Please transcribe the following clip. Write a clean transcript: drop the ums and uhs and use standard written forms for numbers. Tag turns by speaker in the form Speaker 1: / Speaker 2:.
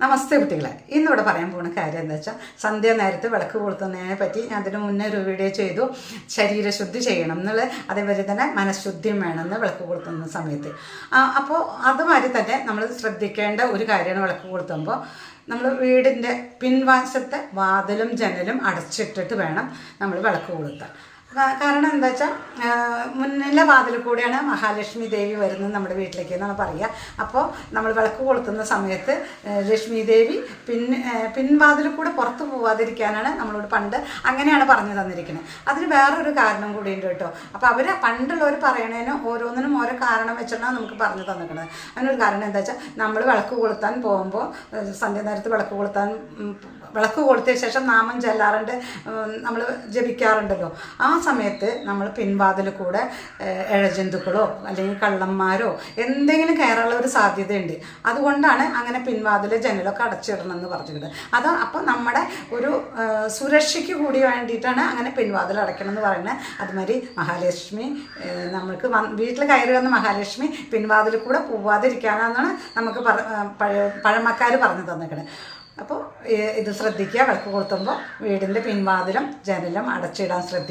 Speaker 1: നമസ്തേ കുട്ടികളെ, ഇന്നിവിടെ പറയാൻ പോകുന്ന കാര്യം എന്താ വെച്ചാൽ സന്ധ്യ നേരത്ത് വിളക്ക് കൊളുത്തുന്നതിനെ പറ്റി ഞാൻ അതിന് മുന്നേ ഒരു വീഡിയോ ചെയ്തു. ശരീരശുദ്ധി ചെയ്യണം എന്നുള്ളത്, അതേപോലെ തന്നെ മനഃശുദ്ധിയും വേണമെന്ന് വിളക്ക് കൊളുത്തുന്ന സമയത്ത്. അപ്പോൾ അതുമാതിരി തന്നെ നമ്മൾ ശ്രദ്ധിക്കേണ്ട ഒരു കാര്യമാണ് വിളക്ക് കൊളുത്തുമ്പോൾ നമ്മൾ വീടിൻ്റെ പിൻവാശത്തെ വാതിലും ജനലും അടച്ചിട്ടിട്ട് വേണം നമ്മൾ വിളക്ക് കൊളുത്താൻ. കാരണം എന്താ വെച്ചാൽ മുന്നിലെ വാതിൽ കൂടിയാണ് മഹാലക്ഷ്മി ദേവി വരുന്നത് നമ്മുടെ വീട്ടിലേക്ക് എന്നാണ് പറയുക. അപ്പോൾ നമ്മൾ വിളക്ക് കൊളുത്തുന്ന സമയത്ത് ലക്ഷ്മി ദേവി പിൻവാതിൽ കൂടെ പുറത്ത് പോവാതിരിക്കാനാണ് നമ്മളോട് പണ്ട് അങ്ങനെയാണ് പറഞ്ഞു തന്നിരിക്കുന്നത്. അതിന് വേറൊരു കാരണം കൂടിയുണ്ട് കേട്ടോ. അപ്പോൾ അവർ പണ്ടുള്ളവർ പറയണതിന് ഓരോന്നിനും ഓരോ കാരണം വെച്ചിട്ടാണ് നമുക്ക് പറഞ്ഞു തന്നിരിക്കുന്നത്. അതിനൊരു കാരണം എന്താ വെച്ചാൽ നമ്മൾ വിളക്ക് കൊളുത്താൻ പോകുമ്പോൾ സന്ധ്യ നേരത്ത് വിളക്ക് കൊളുത്തിയ ശേഷം നാമം ചെല്ലാറുണ്ട്, നമ്മൾ ജപിക്കാറുണ്ടല്ലോ. ആ സമയത്ത് നമ്മൾ പിൻവാതിൽ കൂടെ ഇഴജന്തുക്കളോ അല്ലെങ്കിൽ കള്ളന്മാരോ എന്തെങ്കിലും കയറാനുള്ള ഒരു സാധ്യതയുണ്ട്. അതുകൊണ്ടാണ് അങ്ങനെ പിൻവാതിൽ ജനലൊക്കെ അടച്ചിടണമെന്ന് പറഞ്ഞിട്ടുണ്ട്. അപ്പോൾ നമ്മുടെ ഒരു സുരക്ഷയ്ക്ക് കൂടി വേണ്ടിയിട്ടാണ് അങ്ങനെ പിൻവാതിൽ അടയ്ക്കണം എന്ന് പറയുന്നത്. അതുമാതിരി മഹാലക്ഷ്മി നമ്മൾക്ക് വീട്ടിൽ കയറി വന്ന മഹാലക്ഷ്മി പിൻവാതിൽ കൂടെ പോവാതിരിക്കാനാണെന്നാണ് നമുക്ക് പഴമക്കാർ പറഞ്ഞു തന്നിരിക്കുന്നത്. അപ്പോൾ ഇത് ശ്രദ്ധിക്കുക, വിളക്ക് കൊളുത്തുമ്പോൾ വീടിൻ്റെ പിൻവാതിലും ജനലും അടച്ചിടാൻ ശ്രദ്ധിക്കുക.